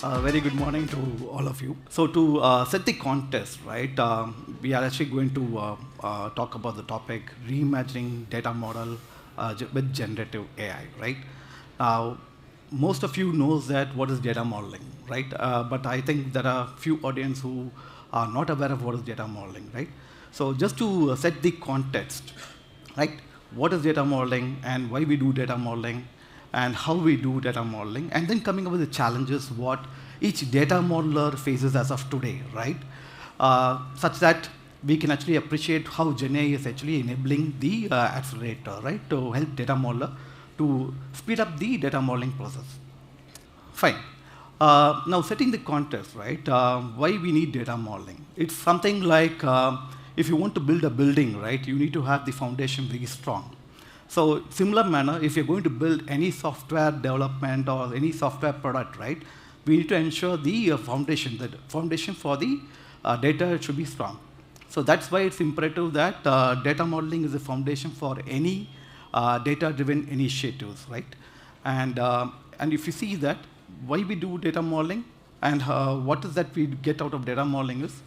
Very good morning to all of you. So to set the context, right, we are actually going to talk about the topic reimagining data model with generative AI, right? Now, most of you knows that what is data modeling, right? But I think there are few audience who are not aware of what is data modeling, right? So just to set the context, right? What is data modeling and why we do data modeling and how we do data modeling, and then coming up with the challenges what each data modeler faces as of today, right? Such that we can actually appreciate how GenAI is actually enabling the accelerator, right, to help data modeler to speed up the data modeling process. Fine. Now, setting the context, right, why we need data modeling. It's something like if you want to build a building, right, you need to have the foundation very strong. So similar manner, if you're going to build any software development or any software product, right, we need to ensure the foundation for the data should be strong. So that's why it's imperative that data modeling is a foundation for any data-driven initiatives, right? And if you see that, why we do data modeling and what is that we get out of data modeling is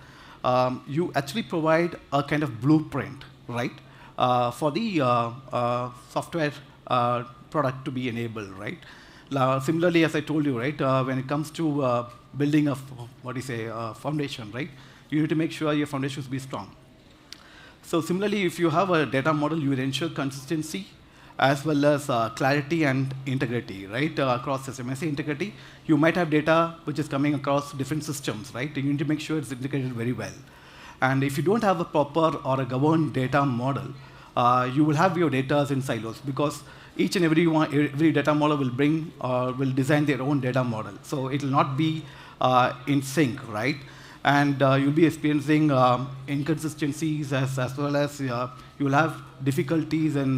you actually provide a kind of blueprint, right? For the software product to be enabled, right? Similarly, as I told you, right, when it comes to building a foundation, right, you need to make sure your foundation should be strong. So similarly, if you have a data model, you will ensure consistency as well as clarity and integrity, right, across systems. When I say integrity, you might have data which is coming across different systems, right? You need to make sure it's integrated very well. And if you don't have a proper or a governed data model, you will have your data in silos because each and every data model will design their own data model. So it will not be in sync, right? And you'll be experiencing inconsistencies as well as you will have difficulties in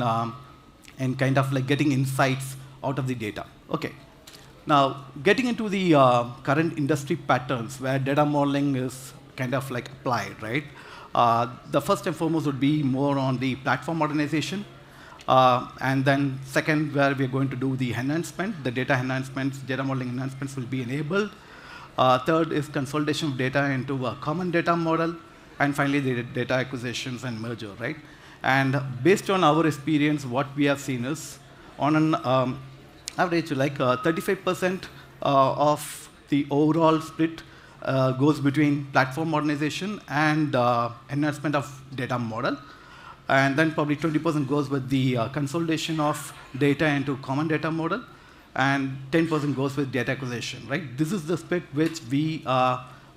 kind of like getting insights out of the data. Okay. Now, getting into the current industry patterns where data modeling is kind of like applied, right? The first and foremost would be more on the platform modernization. And then second, where we're going to do the enhancement, the data enhancements, data modeling enhancements will be enabled. Third is consolidation of data into a common data model. And finally, the data acquisitions and merger, right? And based on our experience, what we have seen is on an average, like 35% of the overall split goes between platform modernization and enhancement of data model. And then probably 20% goes with the consolidation of data into common data model, and 10% goes with data acquisition, right? This is the split which we,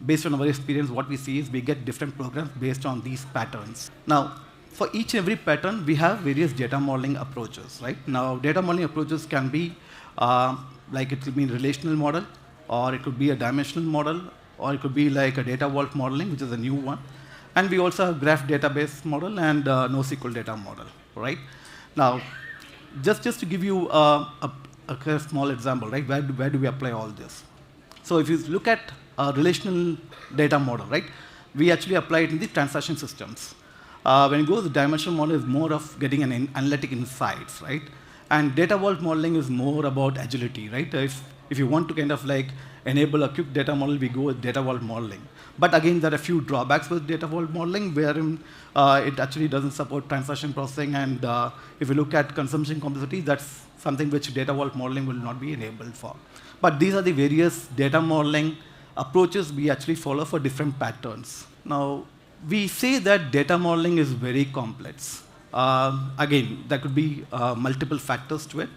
based on our experience, what we see is we get different programs based on these patterns. Now, for each and every pattern, we have various data modeling approaches, right? Now, data modeling approaches can be, like it could be a relational model, or it could be a dimensional model, or it could be like a data vault modeling, which is a new one. And we also have graph database model and NoSQL data model, right? Now, just to give you a small example, right? Where do we apply all this? So if you look at a relational data model, right? We actually apply it in the transaction systems. When it goes to dimensional model, is more of getting an analytic insights, right? And data vault modeling is more about agility, right? If you want to kind of like enable a quick data model, we go with data vault modeling. But again, there are a few drawbacks with data vault modeling, wherein it actually doesn't support transaction processing, and if you look at consumption complexity, that's something which data vault modeling will not be enabled for. But these are the various data modeling approaches we actually follow for different patterns. Now, we say that data modeling is very complex. Again, there could be multiple factors to it.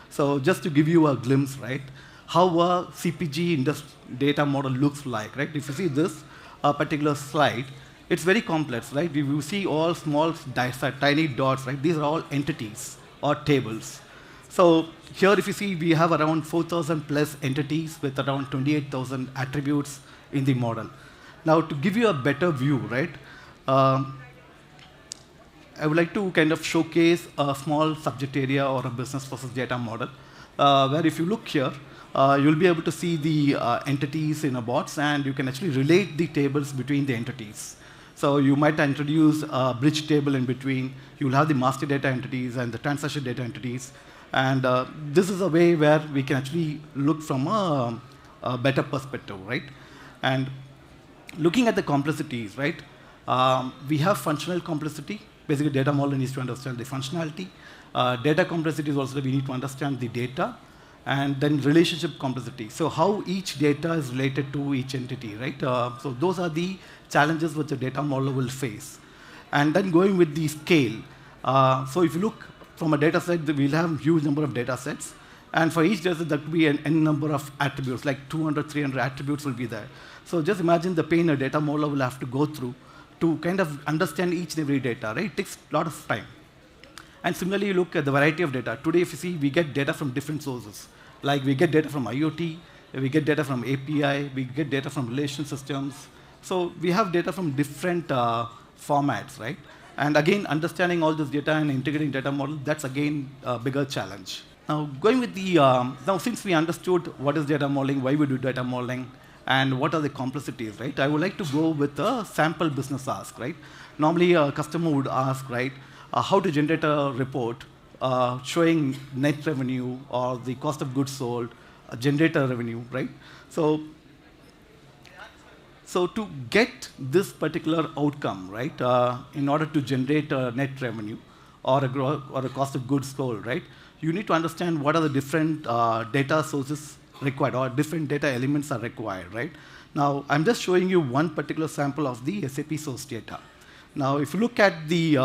So just to give you a glimpse, right, how a CPG data model looks like, right? If you see this particular slide, it's very complex, right? You see all small tiny dots, right? These are all entities or tables. So here, if you see, we have around 4,000 plus entities with around 28,000 attributes in the model. Now, to give you a better view, right, I would like to kind of showcase a small subject area or a business process data model, where if you look here, you'll be able to see the entities in a box, and you can actually relate the tables between the entities. So you might introduce a bridge table in between. You'll have the master data entities and the transaction data entities. And this is a way where we can actually look from a better perspective, right? And looking at the complexities, right? We have functional complexity. Basically, data model needs to understand the functionality. Data complexity is also we need to understand the data, and then relationship complexity. So how each data is related to each entity, right? So those are the challenges which the data model will face. And then going with the scale. So if you look from a data set, we'll have a huge number of data sets. And for each data set, there could be an n number of attributes, like 200, 300 attributes will be there. So just imagine the pain a data model will have to go through to kind of understand each and every data, right? It takes a lot of time. And similarly, you look at the variety of data. Today, if you see, we get data from different sources. Like we get data from IoT, we get data from API, we get data from relation systems. So we have data from different formats, right? And again, understanding all this data and integrating data model, that's again a bigger challenge. Now, going with the, now since we understood what is data modeling, why we do data modeling, and what are the complexities, right? I would like to go with a sample business ask, right? Normally, a customer would ask, right, how to generate a report showing net revenue or the cost of goods sold, generate a revenue, right? So to get this particular outcome, right, in order to generate a net revenue or a cost of goods sold, right, you need to understand what are the different data sources required or different data elements are required, right? Now, I'm just showing you one particular sample of the SAP source data. Now, if you look at the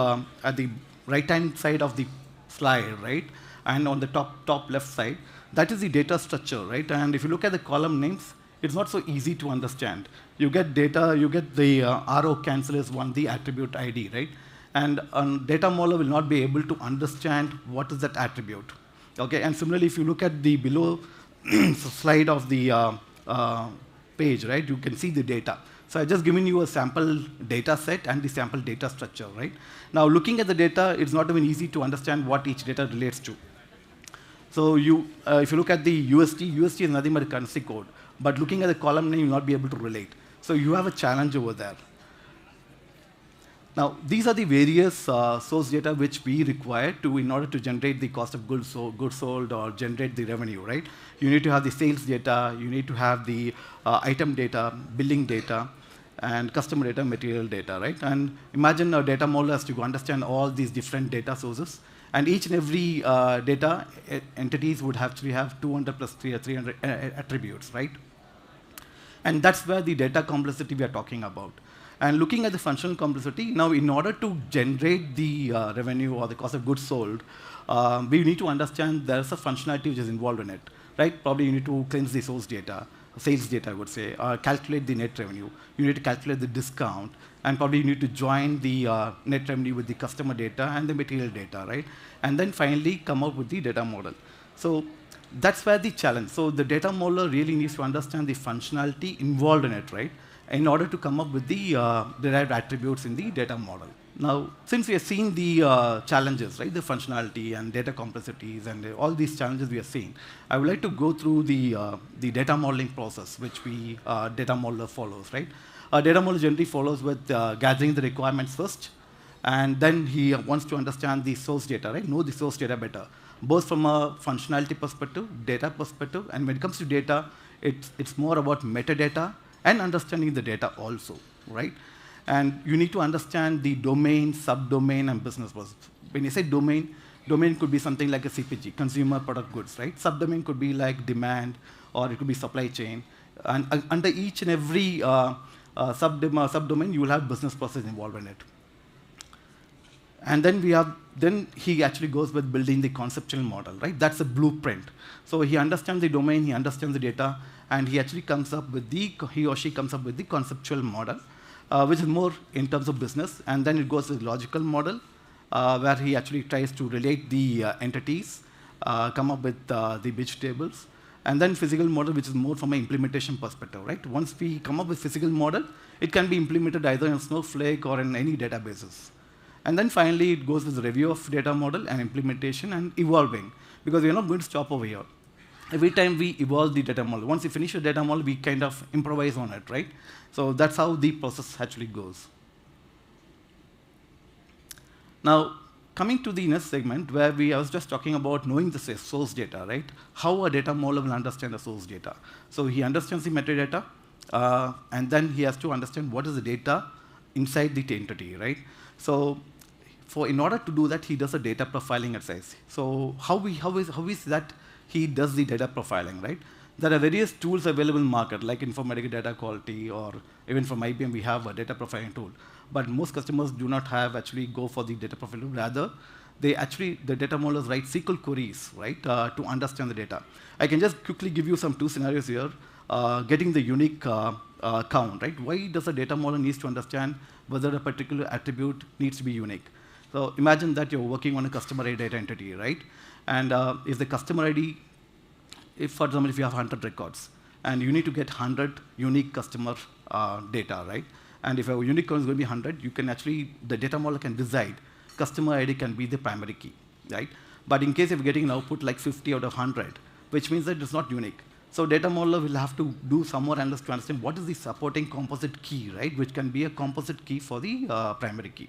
right-hand side of the slide, right, and on the top left side, that is the data structure, right? And if you look at the column names, it's not so easy to understand. You get data, you get the RO cancel as one, the attribute ID, right? And data model will not be able to understand what is that attribute. Okay, and similarly, if you look at the below slide of the page, right, you can see the data. So I've just given you a sample data set and the sample data structure, right? Now, looking at the data, it's not even easy to understand what each data relates to. So if you look at the USD is nothing but a currency code. But looking at the column name, you'll not be able to relate. So you have a challenge over there. Now, these are the various source data which we require in order to generate the cost of goods sold or generate the revenue, right? You need to have the sales data, you need to have the item data, billing data, and customer data, material data, right? And imagine a data model has to understand all these different data sources, and each and every data entities would actually have 200 plus 300 attributes, right? And that's where the data complexity we are talking about. And looking at the functional complexity, now in order to generate the revenue or the cost of goods sold, we need to understand there's a functionality which is involved in it, right? Probably you need to cleanse the source data, sales data, I would say, calculate the net revenue. You need to calculate the discount, and probably you need to join the net revenue with the customer data and the material data, right? And then finally come up with the data model. So that's where the challenge. So the data modeler really needs to understand the functionality involved in it, right? In order to come up with the derived attributes in the data model. Now, since we have seen the challenges, right, the functionality and data complexities and all these challenges we have seen, I would like to go through the data modeling process, which data modeler follows, right? Data modeler generally follows with gathering the requirements first, and then he wants to understand the source data, right? Know the source data better, both from a functionality perspective, data perspective, and when it comes to data, it's more about metadata and understanding the data also, right? And you need to understand the domain, subdomain, and business process. When you say domain could be something like a CPG, consumer product goods, right? Subdomain could be like demand, or it could be supply chain. And under each and every subdomain, you will have business process involved in it. And then he actually goes with building the conceptual model, right? That's a blueprint. So he understands the domain, he understands the data, and he actually comes up with he or she comes up with the conceptual model, which is more in terms of business. And then it goes with logical model, where he actually tries to relate the entities, come up with the bitch tables. And then physical model, which is more from an implementation perspective, right? Once we come up with physical model, it can be implemented either in Snowflake or in any databases. And then finally, it goes with the review of data model and implementation and evolving, because we're not going to stop over here. Every time we evolve the data model, once we finish the data model, we kind of improvise on it, right? So that's how the process actually goes. Now, coming to the next segment where I was just talking about knowing the source data, right? How a data model will understand the source data. So he understands the metadata, and then he has to understand what is the data inside the entity, right? So in order to do that, he does a data profiling exercise. So how is that he does the data profiling, right? There are various tools available in the market, like Informatica Data Quality, or even from IBM, we have a data profiling tool. But most customers do not actually go for the data profiling. Rather, the data modelers write SQL queries, right, to understand the data. I can just quickly give you some two scenarios here. Getting the unique count, right? Why does a data model needs to understand whether a particular attribute needs to be unique? So imagine that you're working on a customer ID data entity, right? And if the customer ID, for example, if you have 100 records, and you need to get 100 unique customer data, right? And if a unique count is going to be 100, you can actually, the data model can decide customer ID can be the primary key, right? But in case of getting an output like 50 out of 100, which means that it's not unique. So data modeler will have to do some more analysis to understand what is the supporting composite key, right? Which can be a composite key for the primary key.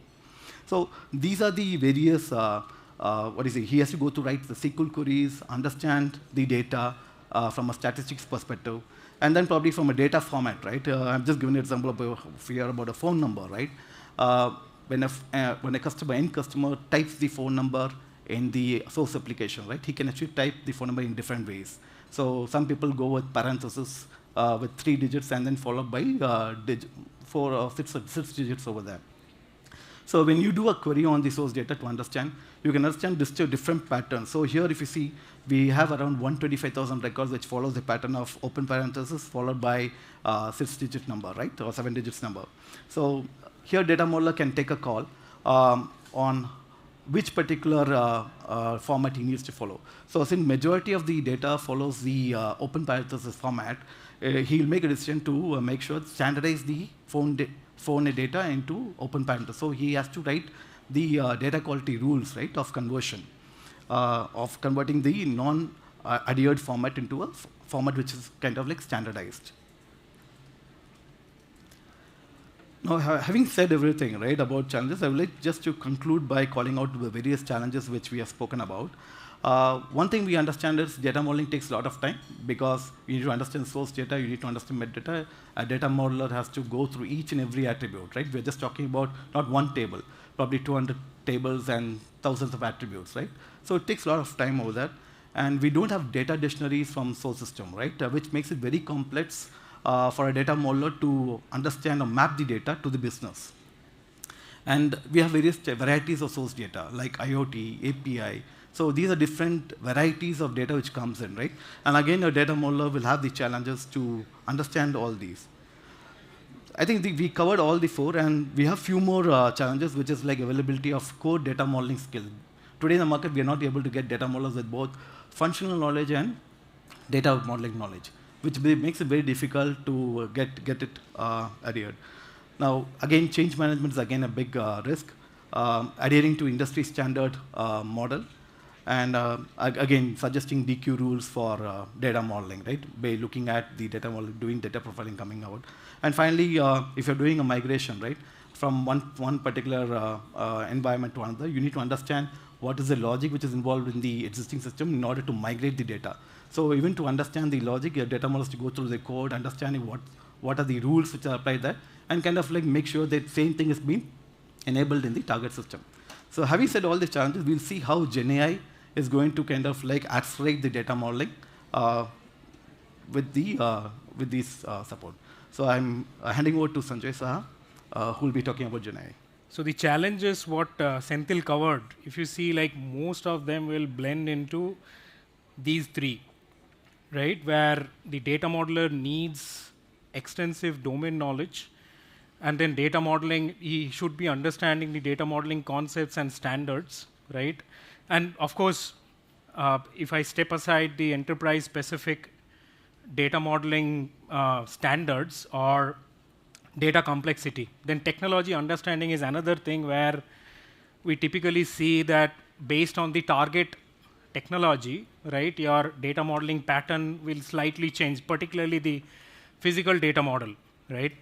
So these are the various, he has to go to write the SQL queries, understand the data from a statistics perspective, and then probably from a data format, right? I'm just giving an example about a phone number, right? When a end customer types the phone number in the source application, right? He can actually type the phone number in different ways. So some people go with parentheses with 3 digits and then followed by 4 or 6 digits over there. So when you do a query on the source data to understand, you can understand different patterns. So here, if you see, we have around 125,000 records which follows the pattern of open parentheses followed by 6-digit number, right, or 7 digits number. So here, data modeler can take a call on which particular format he needs to follow. So since majority of the data follows the open parentheses format, he'll make a decision to make sure standardize the phone data into open parentheses. So he has to write the data quality rules, right, of conversion, of converting the non-adhered format into a format which is kind of like standardized. Now, having said everything, right, about challenges, I would like just to conclude by calling out the various challenges which we have spoken about. One thing we understand is data modeling takes a lot of time because you need to understand source data, you need to understand metadata. A data modeler has to go through each and every attribute, right? We're just talking about not one table, probably 200 tables and thousands of attributes, right? So it takes a lot of time over that. And we don't have data dictionaries from source system, right? Which makes it very complex for a data modeler to understand or map the data to the business. And we have various varieties of source data, like IoT, API. So these are different varieties of data which comes in, right? And again, a data modeler will have the challenges to understand all these. I think we covered all the 4, and we have few more challenges, which is like availability of core data modeling skills. Today in the market, we are not able to get data modelers with both functional knowledge and data modeling knowledge, which makes it very difficult to get it adhered. Now, again, change management is again a big risk. Adhering to industry standard model, and again, suggesting DQ rules for data modeling, right? By looking at the data model, doing data profiling coming out. And finally, if you're doing a migration, right, from one particular environment to another, you need to understand what is the logic which is involved in the existing system in order to migrate the data. So even to understand the logic, your data model has to go through the code, understanding what are the rules which are applied there, and kind of like make sure that same thing is being enabled in the target system. So having said all these challenges, we'll see how GenAI is going to kind of like accelerate the data modeling with this support. So I'm handing over to Sanjoy Saha, who will be talking about GenAI. So the challenge is what Senthil covered. If you see, like most of them will blend into these 3, right? Where the data modeler needs extensive domain knowledge, and then data modeling, he should be understanding the data modeling concepts and standards, right? And of course, if I step aside the enterprise-specific data modeling standards or data complexity, then technology understanding is another thing where we typically see that based on the target technology, right, your data modeling pattern will slightly change, particularly the physical data model, right?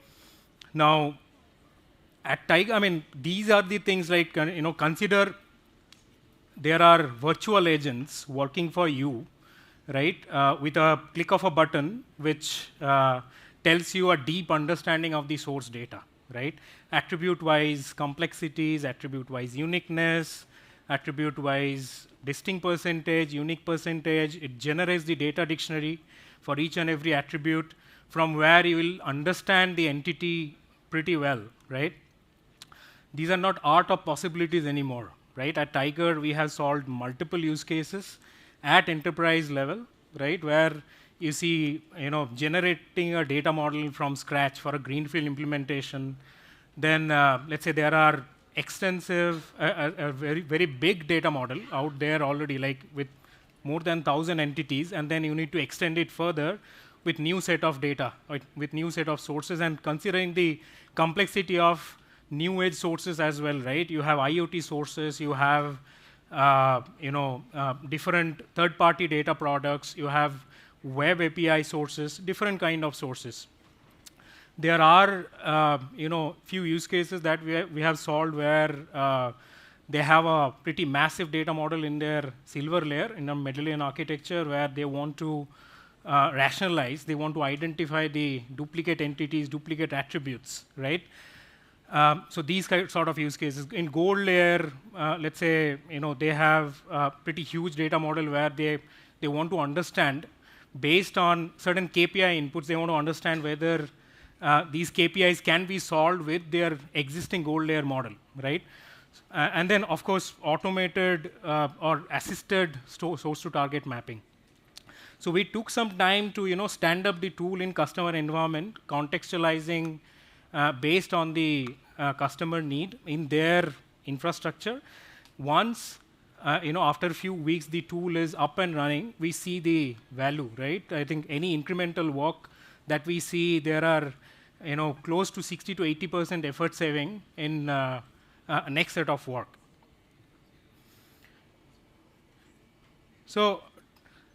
Now, at Tiger, I mean, these are the things like, consider there are virtual agents working for you, right? With a click of a button, which tells you a deep understanding of the source data, right? Attribute-wise complexities, attribute-wise uniqueness, attribute-wise distinct percentage, unique percentage. It generates the data dictionary for each and every attribute, from where you will understand the entity pretty well, right? These are not art of possibilities anymore, right? At Tiger, we have solved multiple use cases at enterprise level, right? Where you see, generating a data model from scratch for a greenfield implementation. Then, let's say there are extensive, a very, very big data model out there already, like with more than 1,000 entities, and then you need to extend it further with new set of data, right, with new set of sources, and considering the complexity of new age sources as well, right? You have IoT sources, you have different third-party data products, you have web API sources, different kind of sources. There are few use cases that we have solved where they have a pretty massive data model in their silver layer in a Medallion architecture, where they want to rationalize, they want to identify the duplicate entities, duplicate attributes, right? So these sort of use cases. In gold layer, let's say they have a pretty huge data model where they want to understand, based on certain KPI inputs, they want to understand whether these KPIs can be solved with their existing gold layer model, right? And then, of course, automated or assisted source to target mapping. So we took some time to stand up the tool in customer environment, contextualizing based on the customer need in their infrastructure. Once after a few weeks the tool is up and running, we see the value, right? I think any incremental work that we see, there are close to 60 to 80% effort saving in next set of work. So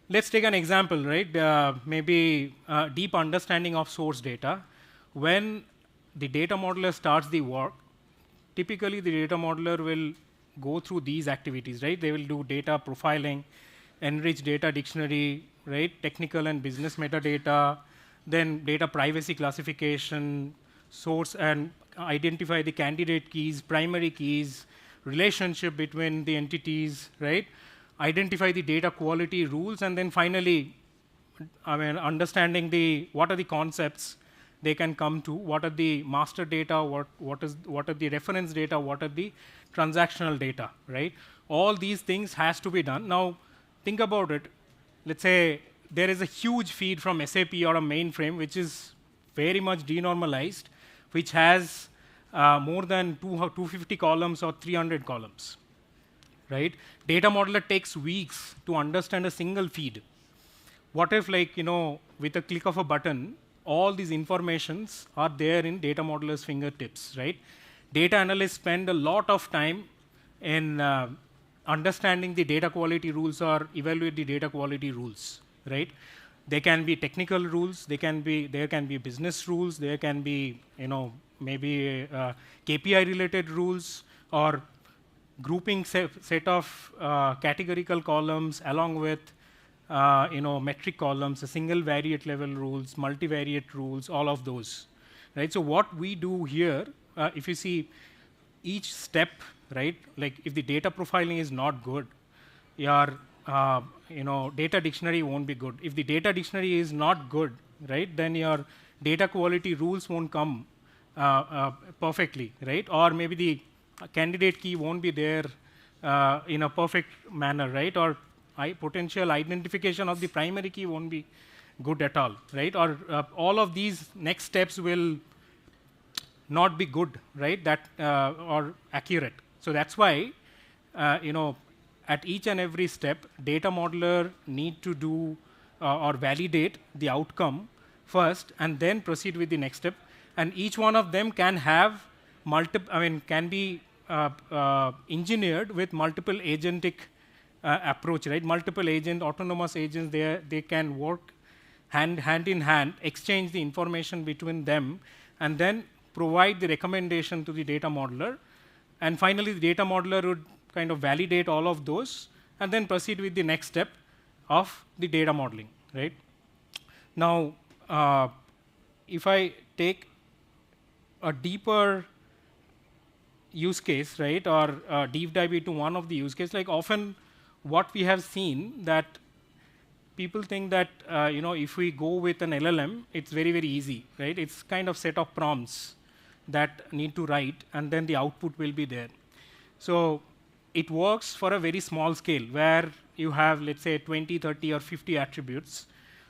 let's take an example, right? Maybe deep understanding of source data. When the data modeler starts the work, typically the data modeler will go through these activities, right? They will do data profiling, enrich data dictionary, right? Technical and business metadata, then data privacy classification, source and identify the candidate keys, primary keys, relationship between the entities, right? Identify the data quality rules, and then finally, understanding what are the concepts they can come to, what are the master data, what are the reference data, what are the transactional data, right? All these things has to be done. Now, think about it. Let's say there is a huge feed from SAP or a mainframe, which is very much denormalized, which has more than 250 columns or 300 columns, right? Data modeler takes weeks to understand a single feed. What if, with a click of a button, all these informations are there in data modeler's fingertips, right? Data analysts spend a lot of time in understanding the data quality rules or evaluate the data quality rules, right? They can be technical rules, there can be business rules, there can be maybe KPI related rules, or grouping set of categorical columns along with metric columns, a single variate level rules, multivariate rules, all of those, right? So what we do here, if you see each step, right? Like if the data profiling is not good, your data dictionary won't be good. If the data dictionary is not good, right, then your data quality rules won't come perfectly, right? Or maybe the candidate key won't be there in a perfect manner, right? Or potential identification of the primary key won't be good at all, right? Or all of these next steps will not be good, right? That or accurate. So that's why at each and every step, data modeler need to do or validate the outcome first, and then proceed with the next step. And each one of them can have can be engineered with multiple agentic approach, right? Multiple autonomous agents, they can work hand in hand, exchange the information between them, and then provide the recommendation to the data modeler. And finally, the data modeler would kind of validate all of those, and then proceed with the next step of the data modeling, right? Now, if I take a deeper use case, right, or deep dive into one of the use case, like often what we have seen that people think that if we go with an LLM, it's very very easy, right? It's kind of set of prompts that need to write, and then the output will be there. So it works for a very small scale where you have, let's say, 20, 30, or 50 attributes.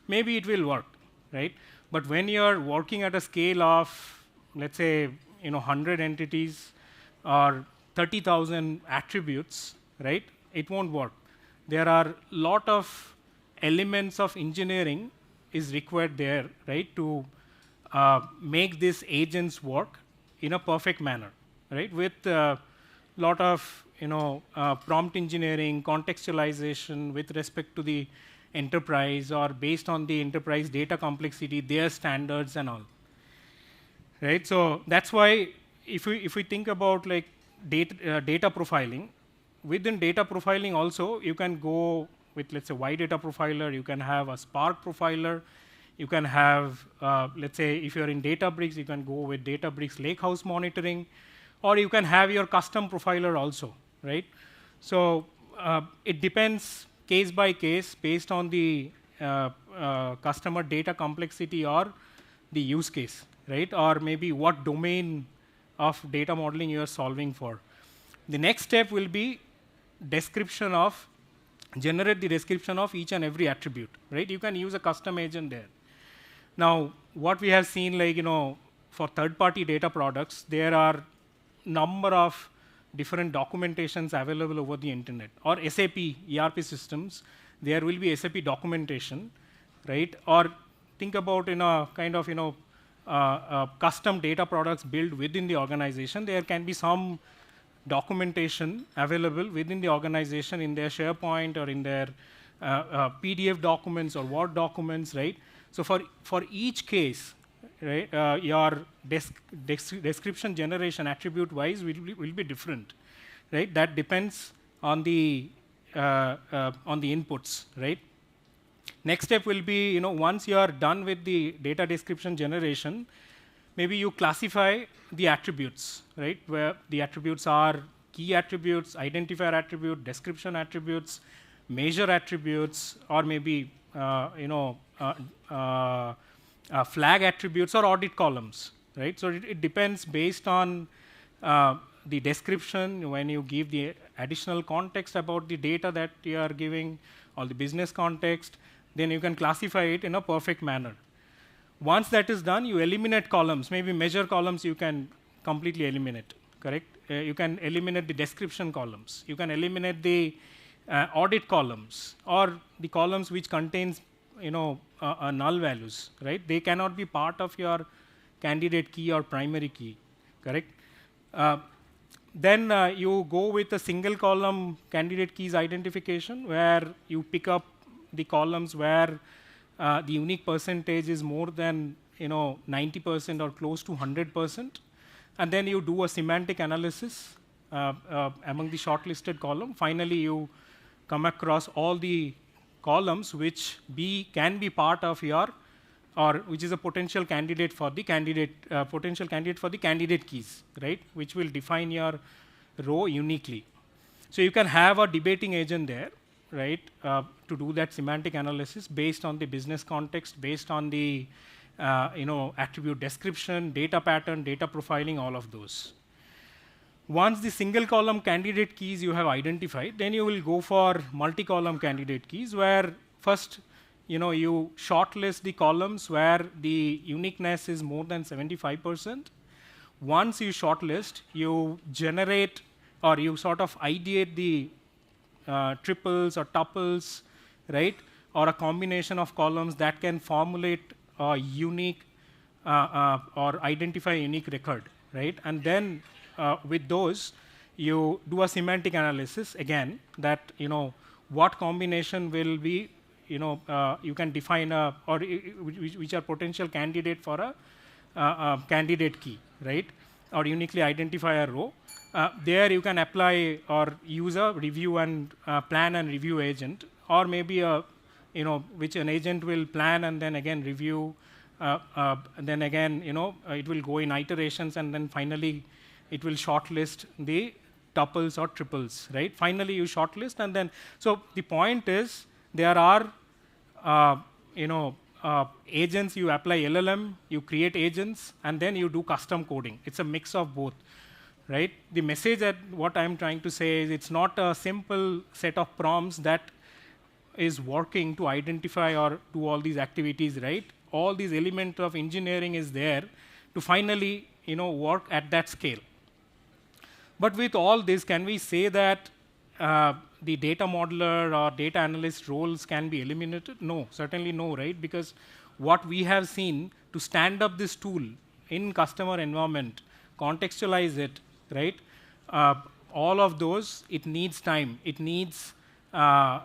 Maybe it will work, right? But when you're working at a scale of, let's say, 100 entities or 30,000 attributes, right? It won't work. There are lot of elements of engineering is required there, right, to make these agents work in a perfect manner, right? With lot of prompt engineering, contextualization with respect to the enterprise or based on the enterprise data complexity, their standards and all, right? So that's why if we think about like data profiling, within data profiling also you can go with, let's say, Y data profiler, you can have a Spark profiler, you can have let's say if you're in Databricks, you can go with Databricks Lakehouse monitoring, or you can have your custom profiler also, right? So it depends case by case based on the customer data complexity or the use case, right? Or maybe what domain of data modeling you are solving for. The next step will be generate the description of each and every attribute, right? You can use a custom agent there. Now, what we have seen, like, for third-party data products, there are number of different documentations available over the internet. Or SAP ERP systems, there will be SAP documentation, right? Or think about kind of custom data products built within the organization. There can be some documentation available within the organization in their SharePoint or in their PDF documents or Word documents, right? So for each case, right, your description generation attribute-wise will be different, right? That depends on the inputs, right? Next step will be, once you are done with the data description generation, maybe you classify the attributes, right? Where the attributes are key attributes, identifier attribute, description attributes, measure attributes, or maybe flag attributes or audit columns, right? So it depends based on the description. When you give the additional context about the data that you are giving, or the business context, then you can classify it in a perfect manner. Once that is done, you eliminate columns. Maybe measure columns you can completely eliminate, correct? You can eliminate the description columns. You can eliminate the audit columns or the columns which contains null values, right? They cannot be part of your candidate key or primary key, correct? Then you go with a single column candidate keys identification, where you pick up the columns where the unique percentage is more than 90% or close to 100%, and then you do a semantic analysis among the shortlisted column. Finally, you come across all the columns which can be part of your, or which is a potential candidate for the candidate keys, right? Which will define your row uniquely. So you can have a debating agent there, right? To do that semantic analysis based on the business context, based on the attribute description, data pattern, data profiling, all of those. Once the single column candidate keys you have identified, then you will go for multi-column candidate keys, where first you shortlist the columns where the uniqueness is more than 75%. Once you shortlist, you generate, or you sort of ideate the triples or tuples, right? Or a combination of columns that can formulate a unique or identify a unique record, right? And then with those, you do a semantic analysis again, that what combination will be, you can define which are potential candidate for a candidate key, right? Or uniquely identify a row. there you can apply or use a review and plan and review agent, or maybe a, which an agent will plan and then again review, and then again, it will go in iterations, and then finally it will shortlist the tuples or triples, right? Finally, you shortlist, and then, so the point is, there are, agents, you apply LLM, you create agents, and then you do custom coding. It's a mix of both, right? The message that what I'm trying to say is, it's not a simple set of prompts that is working to identify or do all these activities, right? All these elements of engineering is there to finally, work at that scale. But with all this, can we say that the data modeler or data analyst roles can be eliminated? No, certainly no, right? Because what we have seen to stand up this tool in customer environment, contextualize it, right? All of those, it needs time. It needs, a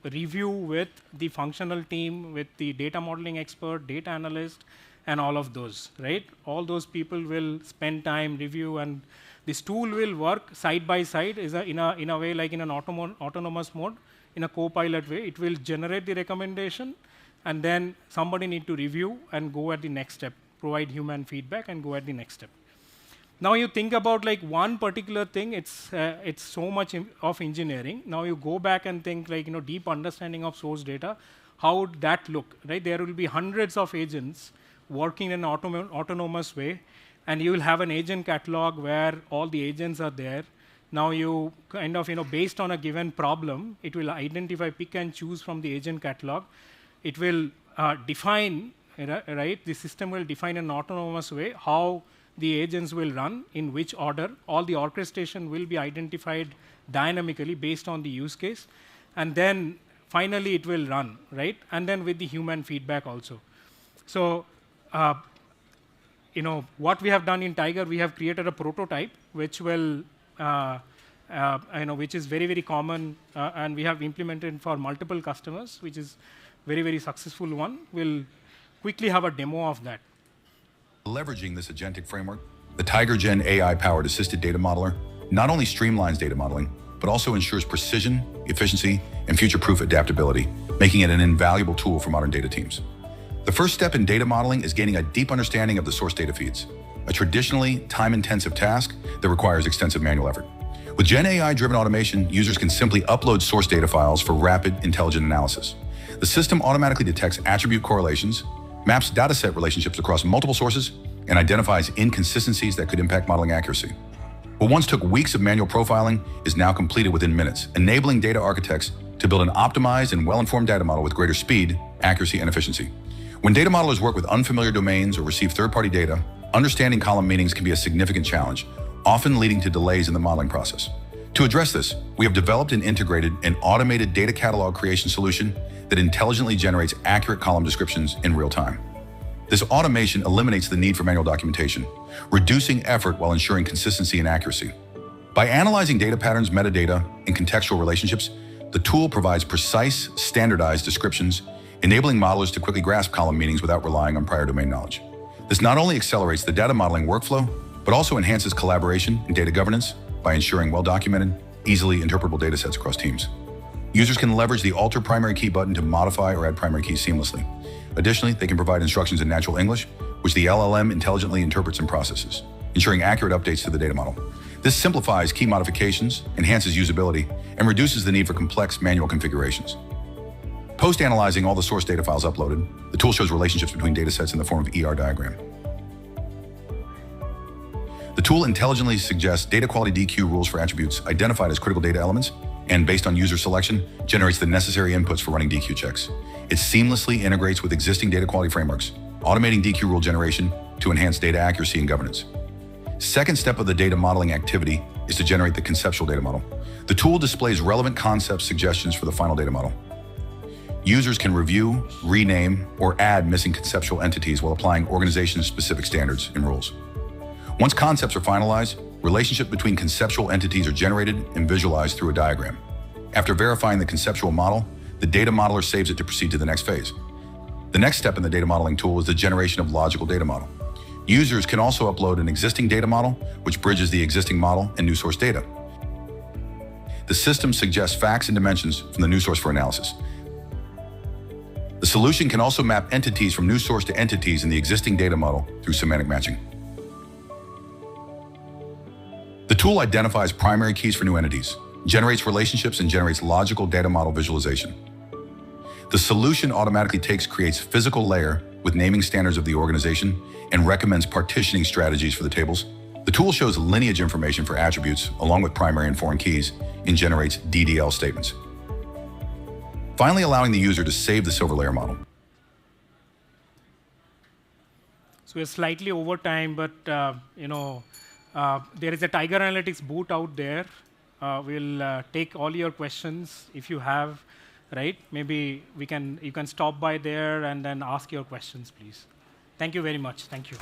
review with the functional team, with the data modeling expert, data analyst, and all of those, right? All those people will spend time, review, and this tool will work side by side, in a way like in an autonomous mode, in a co-pilot way. It will generate the recommendation, and then somebody need to review and go at the next step, provide human feedback and go at the next step. Now you think about like one particular thing, it's so much of engineering. Now you go back and think like, deep understanding of source data, how would that look, right? There will be hundreds of agents working in an autonomous way, and you will have an agent catalog where all the agents are there. Now you kind of, based on a given problem, it will identify, pick and choose from the agent catalog. It will define, right? The system will define in an autonomous way how the agents will run, in which order. All the orchestration will be identified dynamically based on the use case. And then finally it will run, right? And then with the human feedback also. So, what we have done in Tiger, we have created a prototype which will, which is very, very common, and we have implemented for multiple customers, which is very, very successful one. We'll quickly have a demo of that. Leveraging this agentic framework, the Tiger Gen AI-powered assisted data modeler not only streamlines data modeling, but also ensures precision, efficiency, and future-proof adaptability, making it an invaluable tool for modern data teams. The first step in data modeling is gaining a deep understanding of the source data feeds, a traditionally time-intensive task that requires extensive manual effort. With Gen AI-driven automation, users can simply upload source data files for rapid, intelligent analysis. The system automatically detects attribute correlations, maps dataset relationships across multiple sources, and identifies inconsistencies that could impact modeling accuracy. What once took weeks of manual profiling is now completed within minutes, enabling data architects to build an optimized and well-informed data model with greater speed, accuracy, and efficiency. When data modelers work with unfamiliar domains or receive third-party data, understanding column meanings can be a significant challenge, often leading to delays in the modeling process. To address this, we have developed and integrated an automated data catalog creation solution that intelligently generates accurate column descriptions in real time. This automation eliminates the need for manual documentation, reducing effort while ensuring consistency and accuracy. By analyzing data patterns, metadata, and contextual relationships, the tool provides precise, standardized descriptions, enabling modelers to quickly grasp column meanings without relying on prior domain knowledge. This not only accelerates the data modeling workflow, but also enhances collaboration and data governance by ensuring well-documented, easily interpretable datasets across teams. Users can leverage the Alter Primary Key button to modify or add primary keys seamlessly. Additionally, they can provide instructions in natural English, which the LLM intelligently interprets and processes, ensuring accurate updates to the data model. This simplifies key modifications, enhances usability, and reduces the need for complex manual configurations. Post-analyzing all the source data files uploaded, the tool shows relationships between datasets in the form of ER diagram. The tool intelligently suggests data quality DQ rules for attributes identified as critical data elements, and based on user selection, generates the necessary inputs for running DQ checks. It seamlessly integrates with existing data quality frameworks, automating DQ rule generation to enhance data accuracy and governance. Second step of the data modeling activity is to generate the conceptual data model. The tool displays relevant concept suggestions for the final data model. Users can review, rename, or add missing conceptual entities while applying organization-specific standards and rules. Once concepts are finalized, relationships between conceptual entities are generated and visualized through a diagram. After verifying the conceptual model, the data modeler saves it to proceed to the next phase. The next step in the data modeling tool is the generation of logical data model. Users can also upload an existing data model, which bridges the existing model and new source data. The system suggests facts and dimensions from the new source for analysis. The solution can also map entities from new source to entities in the existing data model through semantic matching. The tool identifies primary keys for new entities, generates relationships, and generates logical data model visualization. The solution automatically creates physical layer with naming standards of the organization and recommends partitioning strategies for the tables. The tool shows lineage information for attributes along with primary and foreign keys and generates DDL statements. Finally, allowing the user to save the silver layer model. So we're slightly over time, but there is a Tiger Analytics booth out there. We'll take all your questions if you have, right? Maybe you can stop by there and then ask your questions, please. Thank you very much. Thank you.